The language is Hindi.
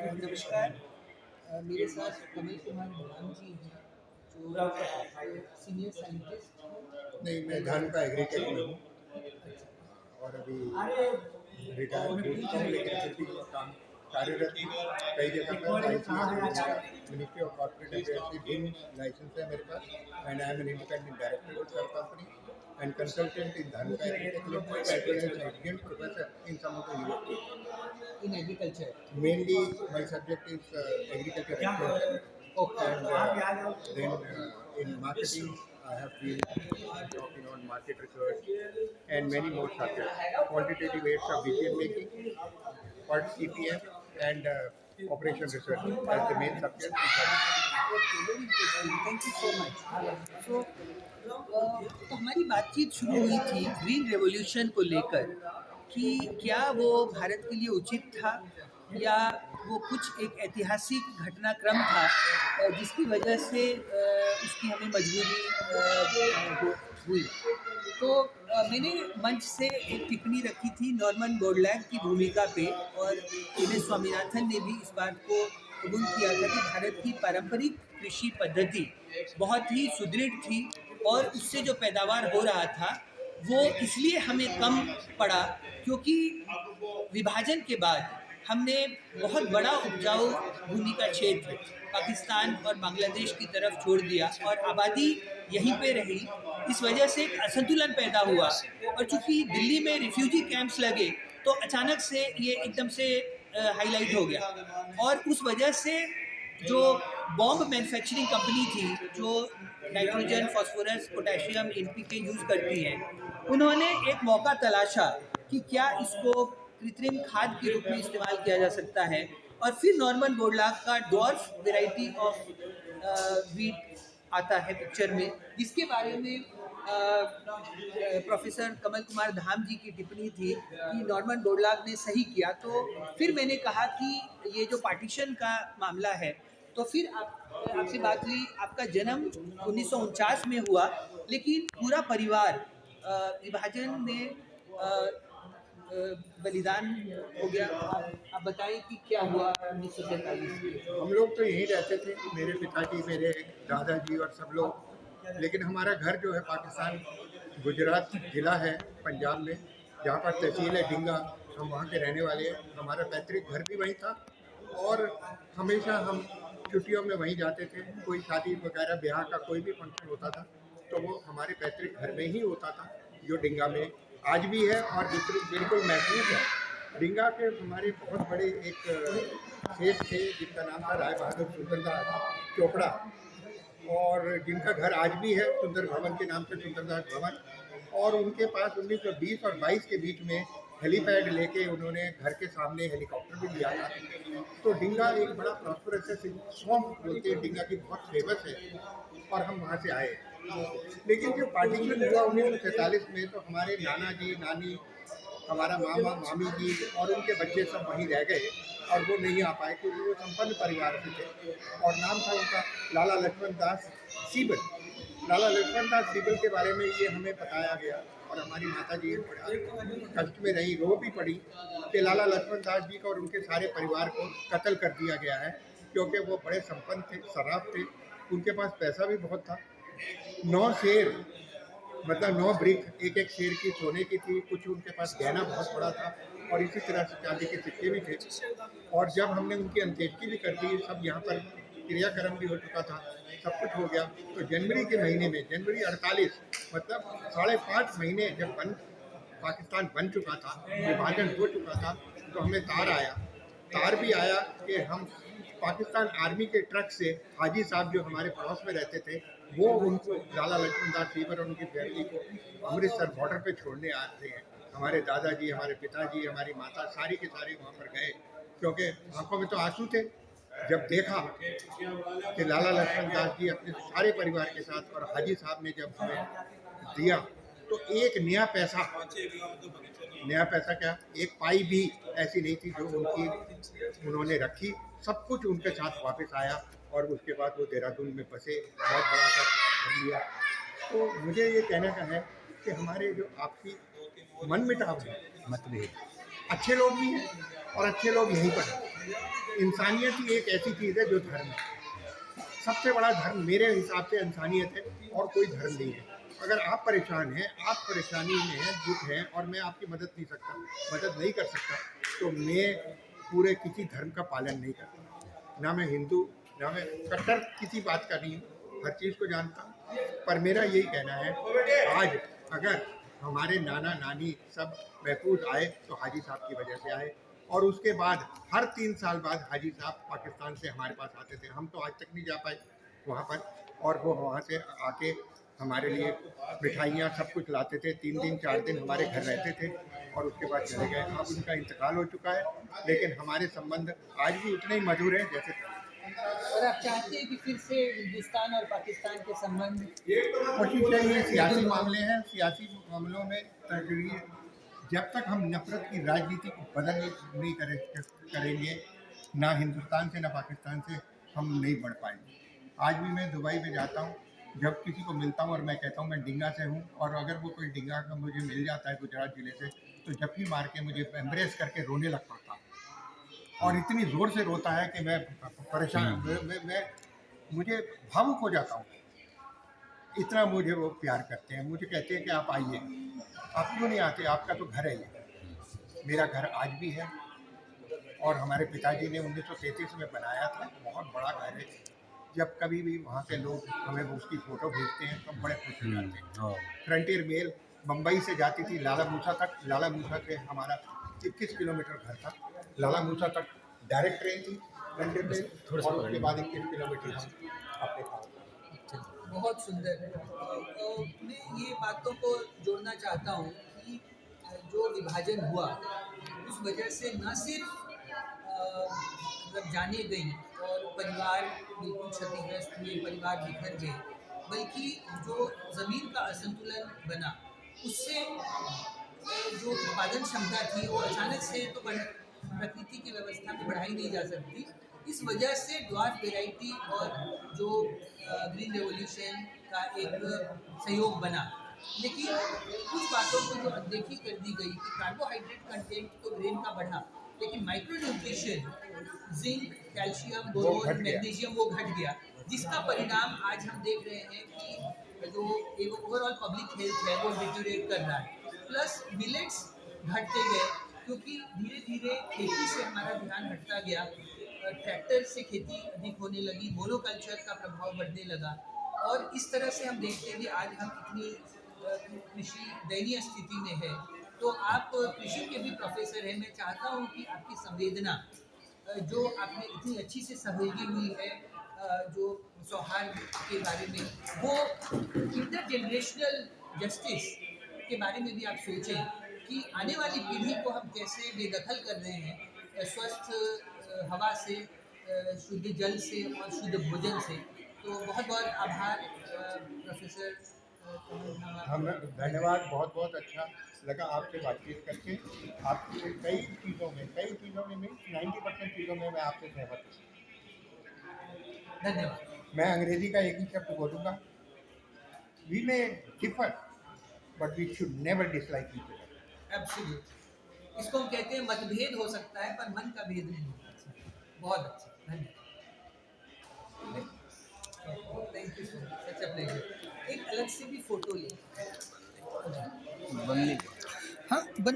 नमस्कार। मेरे साथ कमल कुमार धाम जी हैं, जो एक सीनियर साइंटिस्ट हैं। नहीं, मैं धानुका एग्रीटेक में हूँ और अभी रिटायर्ड हो चुका हूँ, लेकिन फिर भी काम कार्यरत हूँ। कई जगह पर मिनिस्ट्री ऑफ कॉर्पोरेट अफेयर्स से भिन्न लाइसेंस है मेरे पास, and I am an independent director with some company and consultant in Dhanuka Agritech Limited as well as adjunct professor in some of the universities. In agriculture. Mainly, my subject is agriculture extension, okay. and then in marketing, I have been talking on market research and many more subjects. Quantitative aids of decision making, part CPM, and operation research as the main subject. Very interesting, thank you so much. तो हमारी बातचीत शुरू हुई थी ग्रीन रेवोल्यूशन को लेकर कि क्या वो भारत के लिए उचित था या वो कुछ एक ऐतिहासिक घटनाक्रम था जिसकी वजह से उसकी हमें मजबूरी हुई। तो मैंने मंच से एक टिप्पणी रखी थी नॉर्मन बोरलैग की भूमिका पे, और एम एस स्वामीनाथन ने भी इस बात को कबूल किया था कि भारत की पारंपरिक कृषि पद्धति बहुत ही सुदृढ़ थी और उससे जो पैदावार हो रहा था वो इसलिए हमें कम पड़ा क्योंकि विभाजन के बाद हमने बहुत बड़ा उपजाऊ भूमि का क्षेत्र पाकिस्तान और बांग्लादेश की तरफ छोड़ दिया और आबादी यहीं पे रही। इस वजह से एक असंतुलन पैदा हुआ और चूंकि दिल्ली में रिफ्यूजी कैंप्स लगे तो अचानक से ये एकदम से हाईलाइट हो गया, और उस वजह से जो बॉम्ब मैन्युफैक्चरिंग कंपनी थी जो nitrogen, phosphorus, potassium, NPK use करती हैं, उन्होंने एक मौका तलाशा कि क्या इसको कृत्रिम खाद के रूप में इस्तेमाल किया जा सकता है, और फिर नॉर्मन बोरलैग का डॉर्फ वेराइटी ऑफ वीट आता है पिक्चर में, जिसके बारे में प्रोफेसर कमल कुमार धाम जी की टिप्पणी थी कि नॉर्मन बोरलैग ने सही किया। तो फिर मैंने कहा कि ये जो पार्टीशन का मामला है, तो फिर आपसे बात हुई। आपका जन्म 1949 में हुआ, लेकिन पूरा परिवार विभाजन में बलिदान हो गया। आप बताएं कि क्या हुआ 1947 में। हम लोग तो यहीं रहते थे, मेरे पिताजी, मेरे दादाजी और सब लोग, लेकिन हमारा घर जो है पाकिस्तान गुजरात जिला है पंजाब में, जहाँ पर तहसील है डिंगा। हम वहाँ के रहने वाले हैं, हमारा पैतृक घर भी वहीं था और हमेशा हम छुट्टियों में वहीं जाते थे। कोई शादी वगैरह ब्याह का कोई भी फंक्शन होता था तो वो हमारे पैतृक घर में ही होता था, जो डिंगा में आज भी है और बिल्कुल महफूज है। डिंगा के हमारे बहुत बड़े एक सेठ थे जिनका नाम था राय बहादुर सुंदरदास चोपड़ा, और जिनका घर आज भी है सुंदर भवन के नाम से, सुंदरदास भवन। और उनके पास 1920 और 22 के बीच में हेलीपैड लेके उन्होंने घर के सामने हेलीकॉप्टर भी लिया था। तो डिंगा एक बड़ा प्रॉस्परस है, सॉन्ग बोलते हैं डिंगा की, बहुत फेमस है और हम वहाँ से आए। लेकिन जो पार्टीशन हुआ 1947 में, तो हमारे नाना जी, नानी, हमारा मामा, मामी जी और उनके बच्चे सब वहीं रह गए और वो नहीं आ पाए क्योंकि वो संपन्न परिवार से थे। और नाम था उनका लाला लक्ष्मण दास सीबल। लाला लक्ष्मण दास सीबल के बारे में ये हमें बताया गया और हमारी माता जी बड़ा कष्ट में रही, रो भी पड़ी कि लाला लक्ष्मण दास जी को और उनके सारे परिवार को कत्ल कर दिया गया है, क्योंकि वो बड़े संपन्न थे, शराब थे, उनके पास पैसा भी बहुत था। 9 शेर, मतलब 9 ब्रिक एक एक शेर की सोने की थी, कुछ उनके पास गहना बहुत बड़ा था और इसी तरह से चांदी के सिक्के भी थे। और जब हमने उनकी अंत्येष्टि भी कर दी, सब यहाँ पर क्रियाक्रम भी हो चुका था, सब कुछ हो गया, तो जनवरी के महीने में, जनवरी 48, मतलब 5.5 महीने जब पाकिस्तान बन चुका था, विभाजन हो चुका था, तो हमें तार भी आया कि हम पाकिस्तान आर्मी के ट्रक से हाजी साहब जो हमारे पड़ोस में रहते थे, वो उनको लाला लक्ष्मण दास सीबर और उनकी फैमिली को अमृतसर बॉर्डर पे छोड़ने आते हैं। हमारे दादाजी, हमारे पिताजी, हमारी माता, सारी के सारे वहाँ पर गए, क्योंकि आंखों में तो आंसू थे जब देखा कि लाला लक्ष्मण दास जी अपने सारे परिवार के साथ, और हाजी साहब ने जब हमें दिया तो एक नया पैसा क्या, एक पाई भी ऐसी नहीं थी जो उन्होंने रखी। सब कुछ उनके साथ वापस आया और उसके बाद वो देहरादून में बसे, बहुत बड़ा सा घर लिया। तो मुझे ये कहने का है कि हमारे जो आपसी मनमुटाव है, मतभेद, अच्छे लोग भी हैं और अच्छे लोग यहीं पर हैं, इंसानियत ही एक ऐसी चीज़ है जो धर्म है। सबसे बड़ा धर्म मेरे हिसाब से इंसानियत है और कोई धर्म नहीं है। अगर आप परेशान हैं, आप परेशानी में हैं, दुख है और मैं आपकी मदद नहीं कर सकता, तो मैं पूरे किसी धर्म का पालन नहीं करता। ना मैं हिंदू, ना मैं कट्टर किसी बात का नहीं हूँ, हर चीज़ को जानता हूँ। पर मेरा यही कहना है, आज अगर हमारे नाना नानी सब महफूज आए तो हाजी साहब की वजह से आए, और उसके बाद हर 3 साल बाद हाजी साहब पाकिस्तान से हमारे पास आते थे। हम तो आज तक नहीं जा पाए वहाँ पर, और वो वहाँ से आके हमारे लिए मिठाइयाँ सब कुछ लाते थे। 3 दिन 4 दिन हमारे घर रहते थे और उसके बाद चले गए। अब उनका इंतकाल हो चुका है, लेकिन हमारे संबंध आज भी उतने ही मधुर हैं जैसे पहले। और आप चाहते हैं कि फिर से हिंदुस्तान और पाकिस्तान के संबंध? कोशिश यही है, सियासी मामले हैं, सियासी मामलों में तकरीर जब तक हम नफरत की राजनीति को बदल नहीं करेंगे, ना हिंदुस्तान से ना पाकिस्तान से हम नहीं बढ़ पाएंगे। आज भी मैं दुबई में जाता हूँ, जब किसी को मिलता हूँ और मैं कहता हूँ मैं डिंगा से हूँ, और अगर वो कोई डिंगा का मुझे मिल जाता है गुजरात ज़िले से, तो जब मार के मुझे एम्ब्रेस करके रोने लग पड़ता हूँ, और इतनी ज़ोर से रोता है कि मैं परेशान, मैं मुझे भावुक हो जाता हूँ। इतना मुझे वो प्यार करते हैं। मुझे कहते हैं कि आप आइए। आप क्यों नहीं आते? आपका तो घर है ये। मेरा घर आज भी है, और हमारे पिताजी ने 1933 में बनाया था। बहुत बड़ा घर है। जब कभी भी वहाँ के लोग हमें उसकी फ़ोटो भेजते हैं तो बड़े खुश हो जाते हैं। फ्रंटियर मेल बम्बई से जाती थी लाला मूसा तक। लाला मूसा से हमारा 21 किलोमीटर घर था। लाला मूसा तक डायरेक्ट ट्रेन थी फ्रंटियर मेल, और उसके बाद 21 किलोमीटर हम अपने गाँव। बहुत सुंदर है। तो मैं ये बातों को जोड़ना चाहता हूँ कि जो विभाजन हुआ उस वजह से न सिर्फ मतलब जाने गई और परिवार बिल्कुल क्षतिग्रस्त हुए, परिवार बिखर गए, बल्कि जो ज़मीन का असंतुलन बना उससे जो उत्पादन क्षमता थी वो अचानक से तो प्रकृति की व्यवस्था में बढ़ाई नहीं जा सकती। इस वजह से ड्वार्फ वेराइटी और जो ग्रीन रेवोल्यूशन का एक सहयोग बना, लेकिन कुछ बातों को जो अनदेखी कर दी गई कि कार्बोहाइड्रेट कंटेंट तो ग्रेन का बढ़ा, लेकिन micro nutrition zinc, calcium, boron, magnesium वो घट गया, जिसका परिणाम आज हम देख रहे हैं कि जो ओवरऑल पब्लिक हेल्थ है वो डिटोरेट कर रहा है। प्लस मिलेट्स घटते गए क्योंकि धीरे धीरे खेती से हमारा ध्यान हटता गया, ट्रैक्टर से खेती अधिक होने लगी, मोनोकल्चर का प्रभाव बढ़ने लगा, और इस तरह से हम देखते हैं कि आज हम इतनी कृषि दयनीय स्थिति में है। तो आप कृषि के भी प्रोफेसर हैं, मैं चाहता हूँ कि आपकी संवेदना जो आपने इतनी अच्छी से सहेजी हुई है जो सौहार्द के बारे में, वो इंटर जनरेशनल जस्टिस के बारे में भी आप सोचें कि आने वाली पीढ़ी को हम कैसे बेदखल कर रहे हैं स्वस्थ हवा से, शुद्ध जल से और शुद्ध भोजन से। तो बहुत बहुत आभार प्रोफेसर हम धन्यवाद। बहुत बहुत अच्छा लगा आपसे बातचीत करके। आपकी कई चीज़ों में मीन्स 90% चीज़ों में मैं आपसे सहमत हूँ। धन्यवाद। मैं अंग्रेजी का एक ही शब्द बोलूँगा, we may differ but we should never dislike each other. Absolute, इसको हम कहते हैं मतभेद हो सकता है पर मन का भेद नहीं होता। बहुत अच्छा, धन्यवाद। Thank you so much, such a pleasure. एक अलग से भी फोटो ले। हाँ, बन